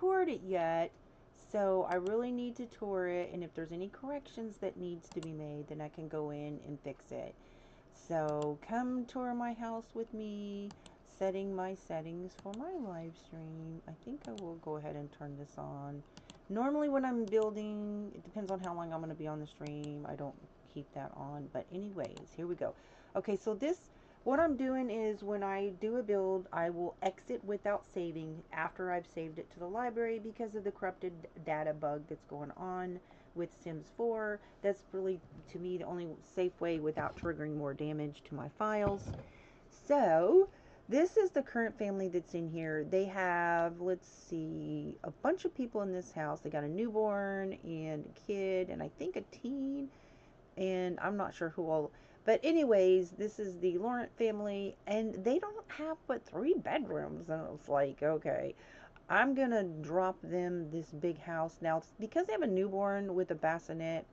toured it yet, so I really need to tour it, and if there's any corrections that needs to be made, then I can go in and fix it. So come tour my house with me, setting my settings for my live stream. I think I will go ahead and turn this on. Normally when I'm building, it depends on how long I'm going to be on the stream. I don't keep that on, but anyways, here we go. Okay, so this, what I'm doing is when I do a build, I will exit without saving after I've saved it to the library because of the corrupted data bug that's going on with Sims 4. That's really, to me, the only safe way without triggering more damage to my files. So this is the current family that's in here. They have, let's see, a bunch of people in this house. They got a newborn and a kid and I think a teen, and I'm not sure who all. But anyways, this is the Laurent family, and they don't have but 3 bedrooms. And it's like, okay, I'm going to drop them this big house. Now, because they have a newborn with a bassinet,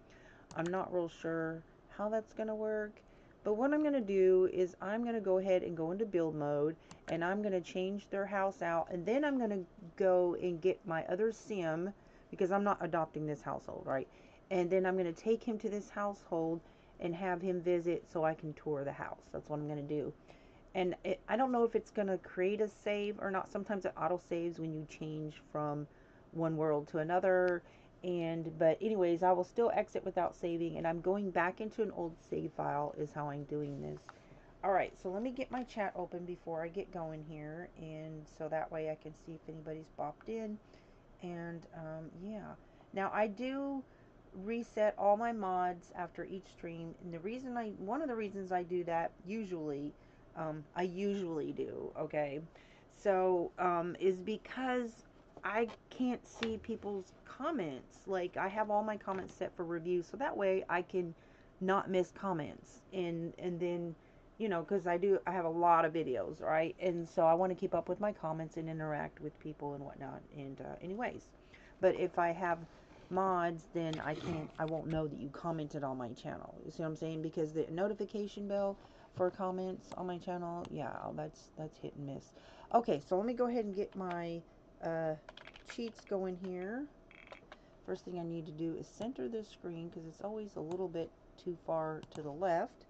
I'm not real sure how that's going to work. But what I'm going to do is I'm going to go ahead and go into build mode, and I'm going to change their house out, and then I'm going to go and get my other sim, because I'm not adopting this household, right? And then I'm going to take him to this household and have him visit so I can tour the house. That's what I'm going to do. And I don't know if it's going to create a save or not. Sometimes it auto saves when you change from one world to another. But anyways, I will still exit without saving, and I'm going back into an old save file is how I'm doing this. Alright, so let me get my chat open before I get going here, and so that way I can see if anybody's popped in. And yeah, now I do reset all my mods after each stream, and one of the reasons I do that I usually do, okay, so is because I can't see people's comments. Like, I have all my comments set for review, so that way I can not miss comments, and then, you know, because I have a lot of videos, right? And so I want to keep up with my comments and interact with people and whatnot. And anyways, but if I have mods, then I won't know that you commented on my channel. You see what I'm saying? Because the notification bell for comments on my channel, yeah, that's hit and miss. Okay, so let me go ahead and get my cheats going here. First thing I need to do is center this screen because it's always a little bit too far to the left.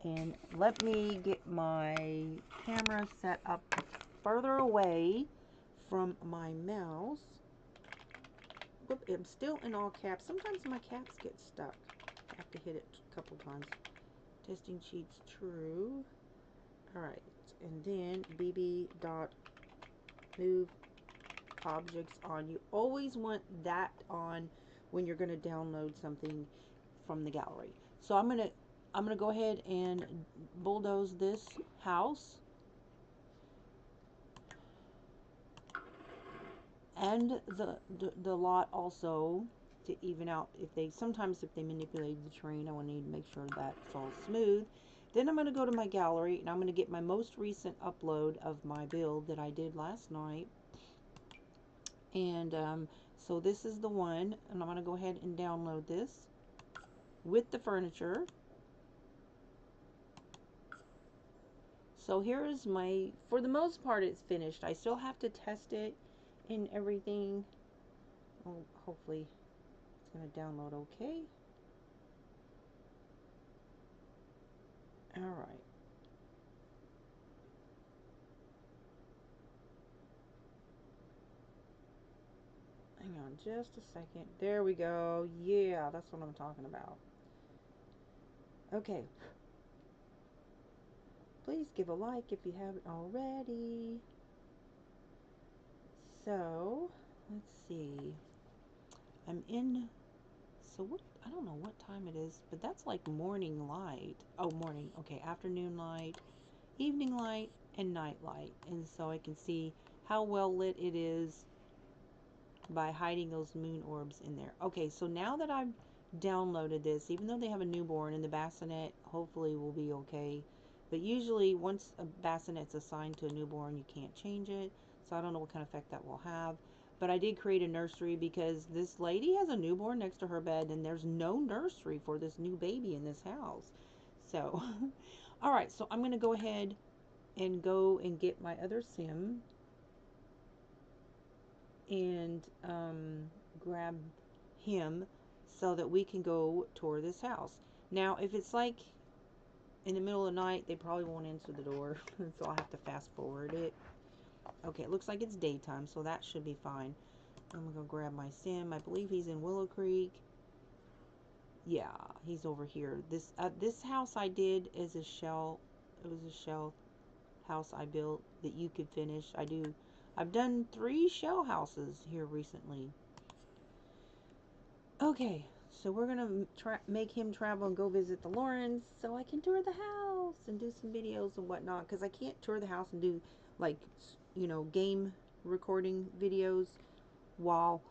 And let me get my camera set up further away from my mouse. Whoop, I'm still in all caps. Sometimes my caps get stuck. I have to hit it a couple times. Testing cheats true. Alright, and then bb.move objects on. You always want that on when you're going to download something from the gallery. So I'm going to go ahead and bulldoze this house and the lot also to even out if they manipulate the terrain. I want to need to make sure that's all smooth. Then I'm going to go to my gallery and I'm going to get my most recent upload of my build that I did last night. And so this is the one, and I'm going to go ahead and download this with the furniture. So here is for the most part it's finished. I still have to test it and everything. Oh, hopefully it's going to download okay. Alright. Hang on just a second. There we go. Yeah, that's what I'm talking about. Okay. Please give a like if you haven't already. So, let's see. So what, I don't know what time it is, but that's like morning light. Oh, morning. Okay, afternoon light, evening light, and night light. And so I can see how well lit it is by hiding those moon orbs in there. Okay, so now that I've downloaded this, even though they have a newborn and the bassinet hopefully will be okay, but usually once a bassinet's assigned to a newborn, you can't change it. So I don't know what kind of effect that will have. But I did create a nursery because this lady has a newborn next to her bed and there's no nursery for this new baby in this house. So, alright, so I'm going to go ahead and go and get my other sim. and grab him so that we can go tour this house. Now, if it's like in the middle of the night, they probably won't answer the door, so I'll have to fast forward it. Okay, it looks like it's daytime, so that should be fine. I'm gonna go grab my sim. I believe he's in Willow Creek. Yeah, he's over here. This house I did is a shell. It was a shell house I built that you could finish. I've done 3 shell houses here recently. Okay, so we're gonna make him travel and go visit the Lawrence so I can tour the house and do some videos and whatnot, because I can't tour the house and do like, you know, game recording videos while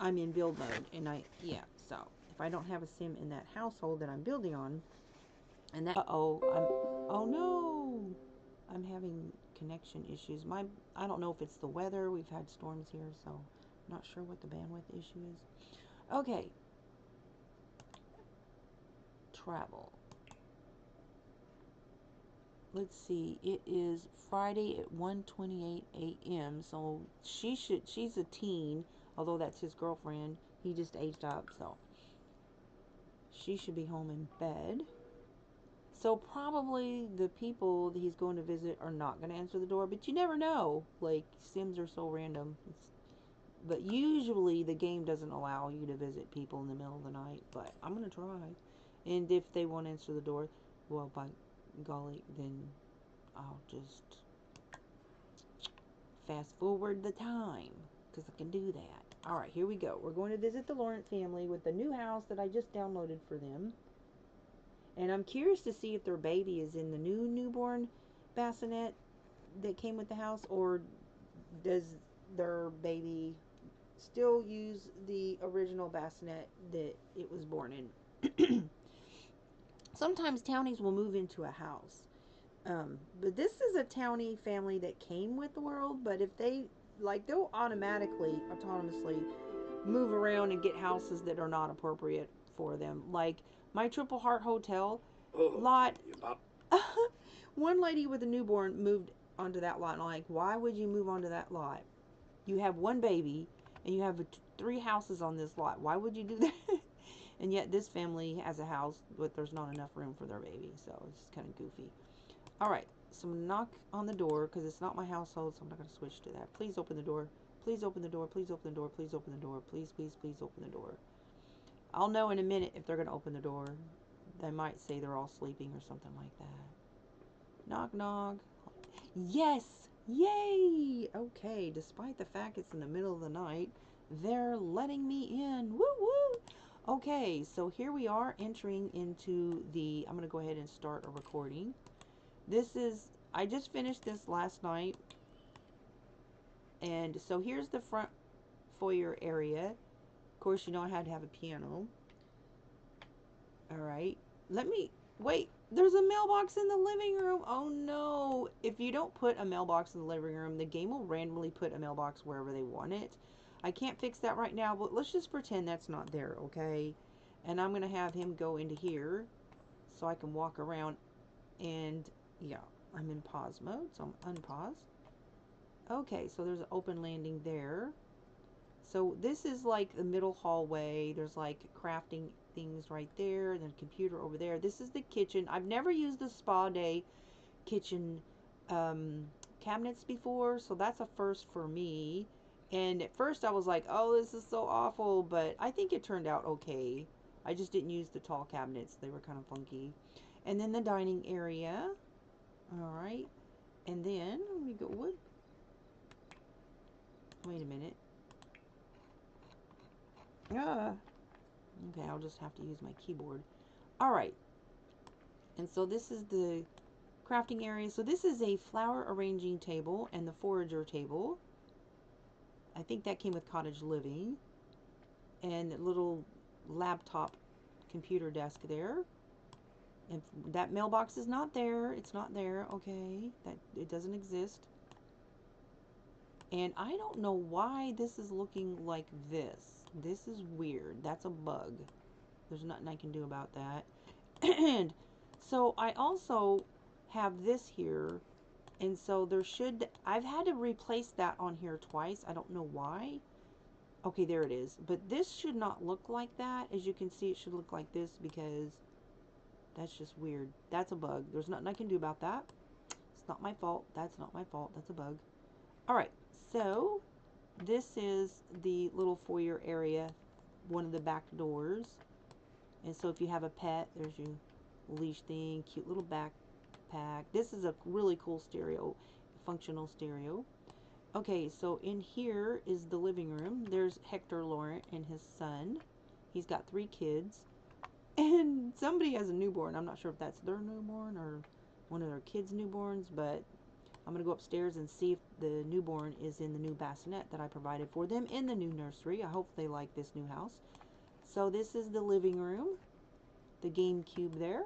I'm in build mode. And yeah, so if I don't have a sim in that household that I'm building on, and that, oh no, I'm having connection issues. I don't know if it's the weather. We've had storms here, so I'm not sure what the bandwidth issue is. Okay. Travel. Let's see. It is Friday at 1:28 a.m. So she's a teen, although that's his girlfriend. He just aged up, so she should be home in bed. So probably the people that he's going to visit are not going to answer the door, but you never know. Like, Sims are so random. But usually the game doesn't allow you to visit people in the middle of the night, but I'm going to try. And if they won't answer the door, well, by golly, then I'll just fast forward the time, because I can do that. Alright, here we go. We're going to visit the Lawrence family with the new house that I just downloaded for them. And I'm curious to see if their baby is in the new newborn bassinet that came with the house, or does their baby still use the original bassinet that it was born in. Sometimes townies will move into a house. But this is a townie family that came with the world, but if they, like, they'll autonomously move around and get houses that are not appropriate for them. Like, my Triple Heart Hotel lot, one lady with a newborn moved onto that lot, and I'm like, why would you move onto that lot? You have one baby, and you have 3 houses on this lot. Why would you do that? And yet this family has a house, but there's not enough room for their baby, so it's kind of goofy. Alright, so I'm going to knock on the door, because it's not my household, so I'm not going to switch to that. Please open the door. Please open the door. Please open the door. Please open the door. Please, please, please open the door. I'll know in a minute if they're going to open the door. They might say they're all sleeping or something like that. Knock, knock. Yes! Yay! Okay, despite the fact it's in the middle of the night, they're letting me in. Woo woo! Okay, so here we are entering into the, I'm going to go ahead and start a recording. I just finished this last night. And so here's the front foyer area. Of course, you know I had to have a piano. Alright, wait, there's a mailbox in the living room. Oh no, if you don't put a mailbox in the living room, the game will randomly put a mailbox wherever they want it. I can't fix that right now, but let's just pretend that's not there, okay? And I'm going to have him go into here so I can walk around. And yeah, I'm in pause mode, so I'm unpause. Okay, so there's an open landing there. So this is like the middle hallway. There's like crafting things right there, and then computer over there. This is the kitchen. I've never used the spa day kitchen cabinets before, so that's a first for me. And at first I was like, oh, this is so awful, but I think it turned out okay. I just didn't use the tall cabinets. They were kind of funky. And then the dining area. Alright. And then, let me go, what? Wait a minute. Okay, I'll just have to use my keyboard. Alright. And so this is the crafting area. So this is a flower arranging table and the forager table. I think that came with cottage living. And a little laptop computer desk there. And that mailbox is not there. It's not there. Okay. It doesn't exist. And I don't know why this is looking like this. This is weird. That's a bug. There's nothing I can do about that. And so I also have this here, And so there should, I've had to replace that on here twice. I don't know why. Okay, there it is. But this should not look like that. As you can see, it should look like this because that's just weird. That's a bug. There's nothing I can do about that. It's not my fault. That's not my fault. That's a bug. Alright, so this is the little foyer area, one of the back doors. And so if you have a pet, there's your leash thing, cute little backpack. This is a really cool stereo, functional stereo. Okay, so in here is the living room. There's Hector Laurent and his son. He's got 3 kids. And somebody has a newborn. I'm not sure if that's their newborn or one of their kids' newborns, but I'm going to go upstairs and see if the newborn is in the new bassinet that I provided for them in the new nursery. I hope they like this new house. So this is the living room, the GameCube there.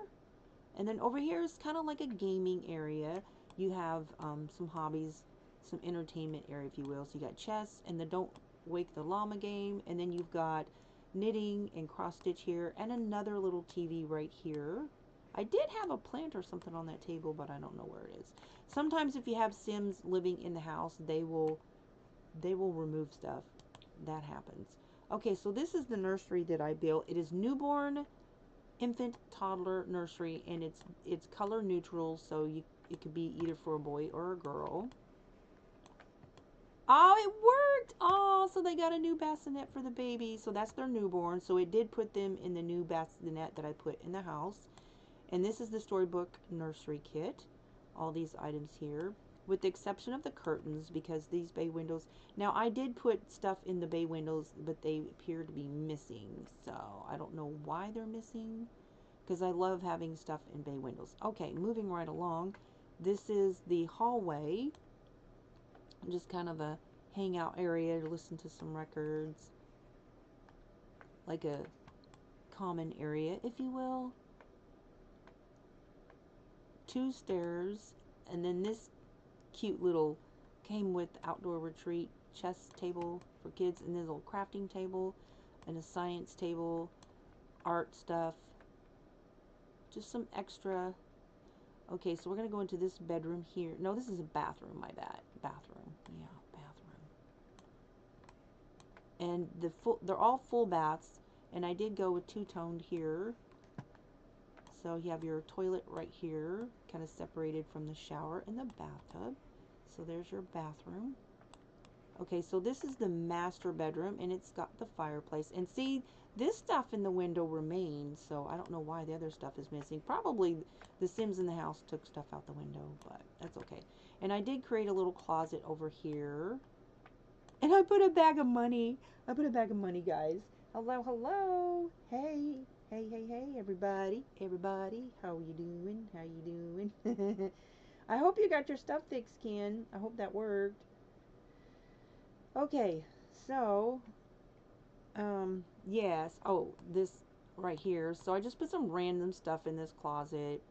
And then over here is kind of like a gaming area. You have some hobbies, some entertainment area, if you will. So you got chess and the Don't Wake the Llama game. And then you've got knitting and cross stitch here and another little TV right here. I did have a plant or something on that table, but I don't know where it is. Sometimes if you have Sims living in the house, they will remove stuff. That happens. Okay, so this is the nursery that I built. It is newborn, infant, toddler nursery, and it's color neutral, so it could be either for a boy or a girl. Oh, it worked! Oh, so they got a new bassinet for the baby. So that's their newborn. So it did put them in the new bassinet that I put in the house. And this is the Storybook Nursery Kit. All these items here, with the exception of the curtains, because these bay windows. Now, I did put stuff in the bay windows, but they appear to be missing. So, I don't know why they're missing, because I love having stuff in bay windows. Okay, moving right along. This is the hallway. Just kind of a hangout area to listen to some records. Like a common area, if you will. 2 stairs, and then this cute little came with outdoor retreat chess table for kids, and this little crafting table and a science table, art stuff, just some extra. Okay, so we're gonna go into this bedroom here. No, this is a bathroom, my bad. Bathroom. Yeah, bathroom. And they're all full baths, and I did go with 2-toned here. So you have your toilet right here, kind of separated from the shower and the bathtub. So there's your bathroom. Okay, so this is the master bedroom, and it's got the fireplace. And see, this stuff in the window remains, so I don't know why the other stuff is missing. Probably the Sims in the house took stuff out the window, but that's okay. And I did create a little closet over here. And I put a bag of money. I put a bag of money, guys. Hello, hello. Hey. Hey, everybody, how you doing? How you doing? I hope you got your stuff fixed, Ken. I hope that worked. Okay, so, yes, oh, this right here. So I just put some random stuff in this closet.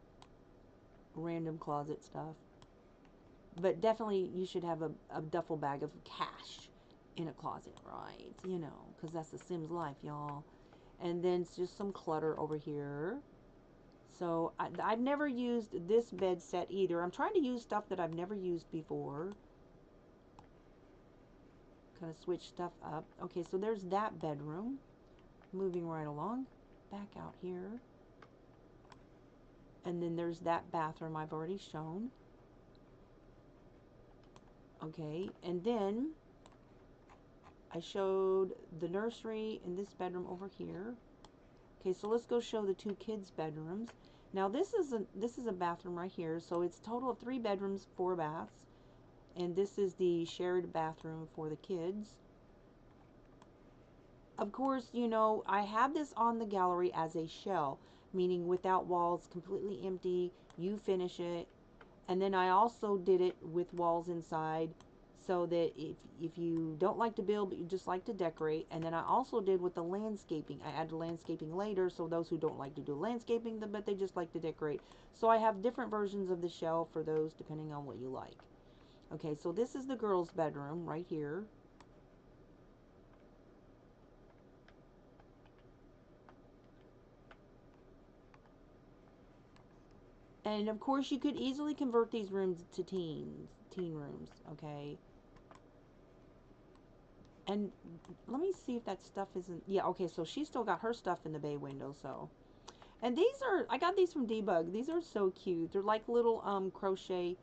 Random closet stuff. But definitely you should have a duffel bag of cash in a closet, right? You know, because that's the Sims life, y'all. And then it's just some clutter over here. So I've never used this bed set either. I'm trying to use stuff that I've never used before. Kind of switch stuff up. Okay, so there's that bedroom. Moving right along. Back out here. And then there's that bathroom I've already shown. Okay, and then I showed the nursery in this bedroom over here. Okay, so let's go show the 2 kids' bedrooms. Now this is a bathroom right here, so it's a total of 3 bedrooms, 4 baths, and this is the shared bathroom for the kids. Of course, you know, I have this on the gallery as a shell, meaning without walls, completely empty. You finish it, and then I also did it with walls inside, so that if you don't like to build but you just like to decorate. And then I also did with the landscaping. I added landscaping later, so those who don't like to do landscaping but they just like to decorate. So I have different versions of the shell for those depending on what you like. Okay, so this is the girls' bedroom right here. And of course, you could easily convert these rooms to teen rooms, okay? And let me see if that stuff isn't, yeah, okay, so she still got her stuff in the bay window, so. And these are, I got these from Debug. These are so cute. They're like little crochet,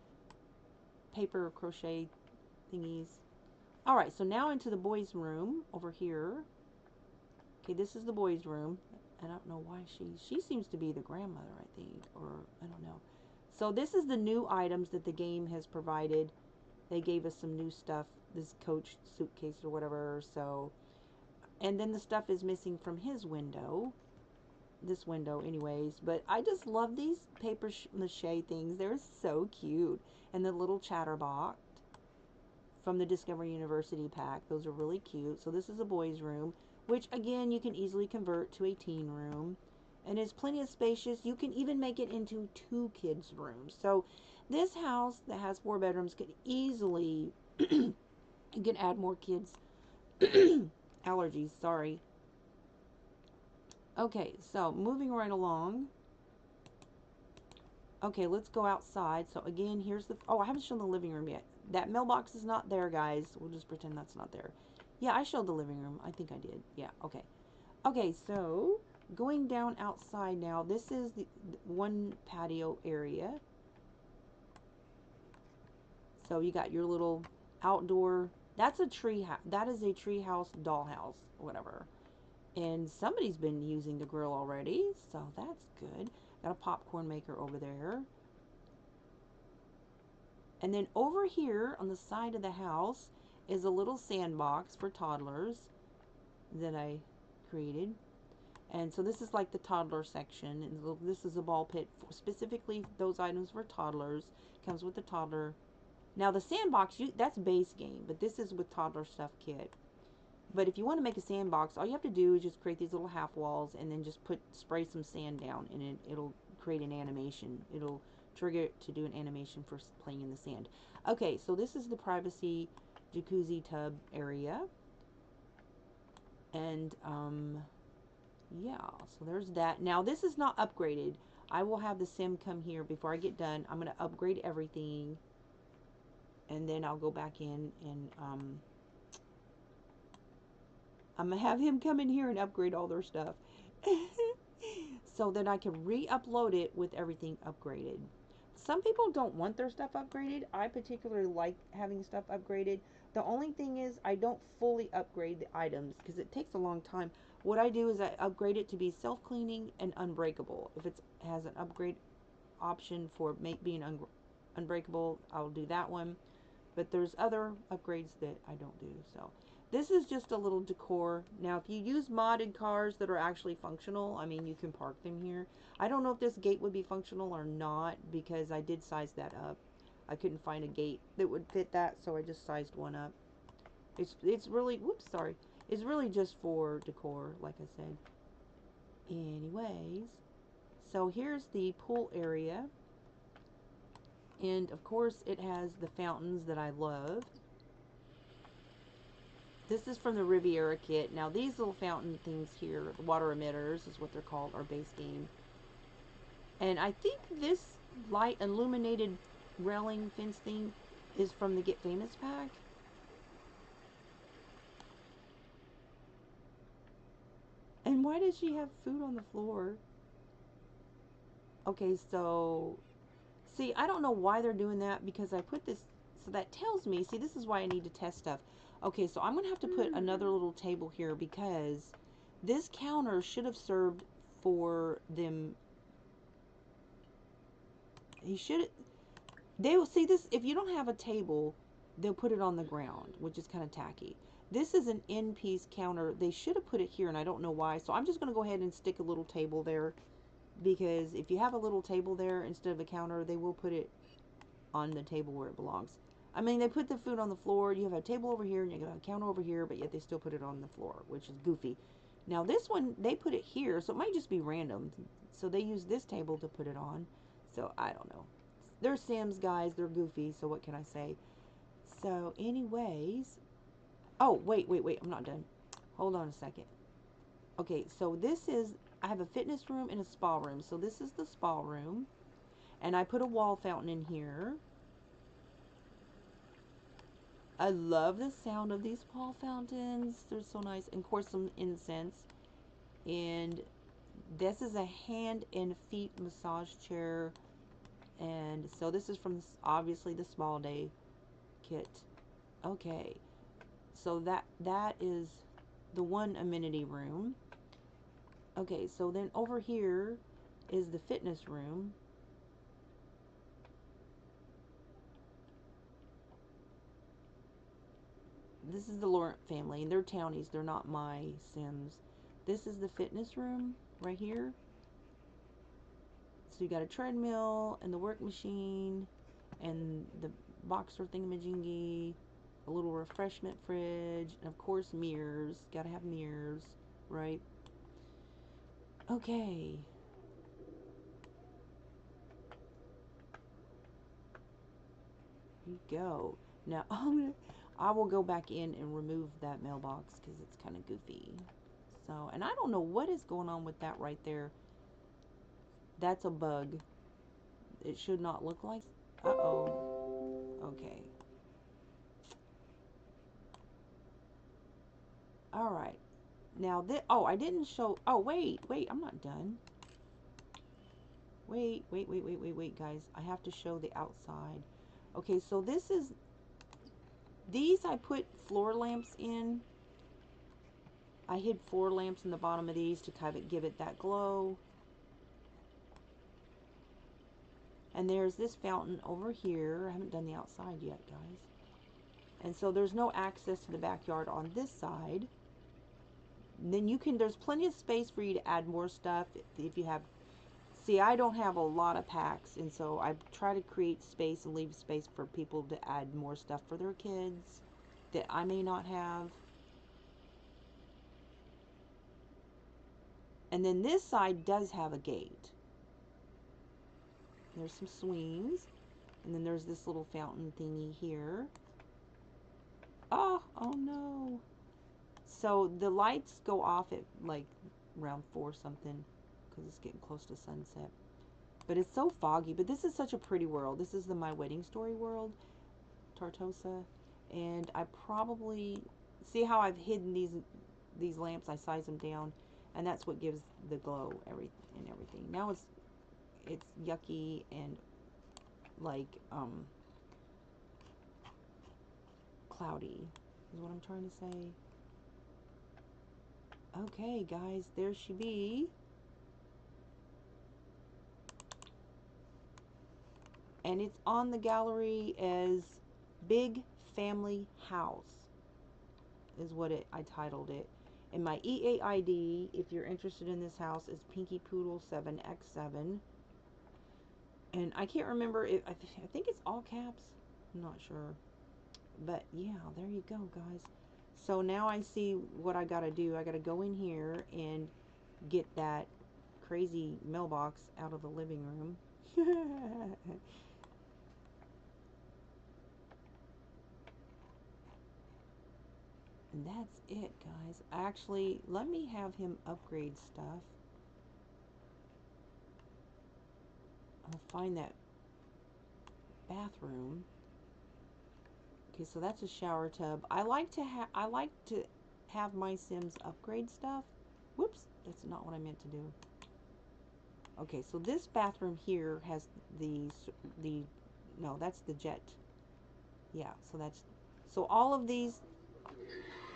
paper crochet thingies. All right, so now into the boys' room over here. Okay, this is the boys' room. I don't know why she seems to be the grandmother, I think, or I don't know. So this is the new items that the game has provided. They gave us some new stuff, this Coach suitcase or whatever, so. And then the stuff is missing from his window. This window anyways, but I just love these paper mache things. They're so cute. And the little chatterbox from the Discovery University pack. Those are really cute. So this is a boys' room, which again you can easily convert to a teen room. And it's plenty of spacious. You can even make it into 2 kids' rooms. So this house that has 4 bedrooms could easily, you can add more kids. Allergies, sorry. Okay, so moving right along. Okay, let's go outside. So again, here's the, oh, I haven't shown the living room yet. That mailbox is not there, guys. We'll just pretend that's not there. Yeah, I showed the living room. I think I did. Yeah, okay. Okay, so going down outside now. This is the one patio area. So you got your little outdoor, that's a tree house. That is a tree house, dollhouse, whatever. And somebody's been using the grill already, so that's good. Got a popcorn maker over there. And then over here on the side of the house is a little sandbox for toddlers that I created. And so this is like the toddler section. And this is a ball pit for specifically those items for toddlers. Comes with the toddler. Now the sandbox, that's base game, but this is with toddler stuff kit. But if you want to make a sandbox, all you have to do is just create these little half walls and then just spray some sand down, and it'll create an animation. It'll trigger it to do an animation for playing in the sand. Okay, so this is the privacy jacuzzi tub area. And yeah, so there's that. Now this is not upgraded. I will have the sim come here before I get done. I'm going to upgrade everything, and then I'll go back in and I'm going to have him come in here and upgrade all their stuff. So that I can re-upload it with everything upgraded. Some people don't want their stuff upgraded. I particularly like having stuff upgraded. The only thing is I don't fully upgrade the items because it takes a long time. What I do is I upgrade it to be self-cleaning and unbreakable. If it has an upgrade option for being unbreakable, I'll do that one. But there's other upgrades that I don't do. So this is just a little decor. Now, if you use modded cars that are actually functional, I mean, you can park them here. I don't know if this gate would be functional or not because I did size that up. I couldn't find a gate that would fit that, so I just sized one up. It's really, whoops, sorry. It's really just for decor, like I said. Anyways, so here's the pool area. And, of course, it has the fountains that I love. This is from the Riviera kit. Now, these little fountain things here, the water emitters is what they're called, our base game. And I think this light illuminated railing fence thing is from the Get Famous pack. And why does she have food on the floor? Okay, so, see, I don't know why they're doing that because I put this, so that tells me, see, this is why I need to test stuff. Okay, so I'm going to have to put another little table here because this counter should have served for them. He should, they will see this, if you don't have a table, they'll put it on the ground, which is kind of tacky. This is an end-piece counter. They should have put it here, and I don't know why. So I'm just going to go ahead and stick a little table there because if you have a little table there instead of a counter, they will put it on the table where it belongs. I mean, they put the food on the floor. You have a table over here and you have a counter over here, but yet they still put it on the floor, which is goofy. Now, this one, they put it here, so it might just be random. So they use this table to put it on. So, I don't know. They're Sims, guys. They're goofy, so what can I say? So, anyways. Oh, wait. I'm not done. Hold on a second. Okay, so this is, I have a fitness room and a spa room. So, this is the spa room. And I put a wall fountain in here. I love the sound of these wall fountains. They're so nice. And of course some incense. And this is a hand and feet massage chair. And so this is from obviously the small day kit. Okay. So that is the one amenity room. Okay, so then over here is the fitness room. This is the Laurent family, and they're townies. They're not my Sims. This is the fitness room right here. So you got a treadmill and the work machine and the boxer thingamajiggy, a little refreshment fridge, and of course mirrors. Gotta have mirrors, right? Okay. Here you go. Now I will go back in and remove that mailbox because it's kind of goofy. So, and I don't know what is going on with that right there. That's a bug. It should not look like. Uh-oh. Okay. All right. Now this. Oh, I didn't show. Oh, wait, I'm not done. Wait, guys. I have to show the outside. Okay, so this is. These I put floor lamps in. I hid 4 lamps in the bottom of these to kind of give it that glow. And there's this fountain over here. I haven't done the outside yet, guys. And so there's no access to the backyard on this side. And then you can, there's plenty of space for you to add more stuff if you have. See, I don't have a lot of packs, and so I try to create space and leave space for people to add more stuff for their kids that I may not have. And then this side does have a gate. There's some swings. And then there's this little fountain thingy here. Oh no. So the lights go off at like around 4 something because it's getting close to sunset. But it's so foggy. But this is such a pretty world. This is the My Wedding Story world, Tartosa. And I probably, see how I've hidden these lamps, I size them down, and that's what gives the glow and everything. Now it's yucky and like cloudy is what I'm trying to say. Okay, guys, there she be. And it's on the gallery as Big Family House is what I titled it. And my EAID, if you're interested in this house, is Pinky Poodle 7X7. And I can't remember if I think it's all caps. I'm not sure. But yeah, there you go, guys. So now I see what I gotta do. I gotta go in here and get that crazy mailbox out of the living room. And that's it, guys. Actually, let me have him upgrade stuff. I'll find that bathroom. Okay, so that's a shower tub. I like to have my Sims upgrade stuff. Whoops, that's not what I meant to do. Okay, so this bathroom here has no, that's the jet. Yeah, so all of these.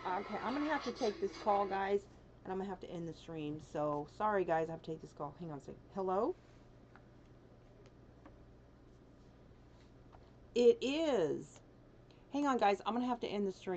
Okay, I'm gonna have to take this call, guys, and I'm gonna have to end the stream. So sorry, guys, I have to take this call. Hang on a second. Hello? It is. Hang on, guys, I'm gonna have to end the stream.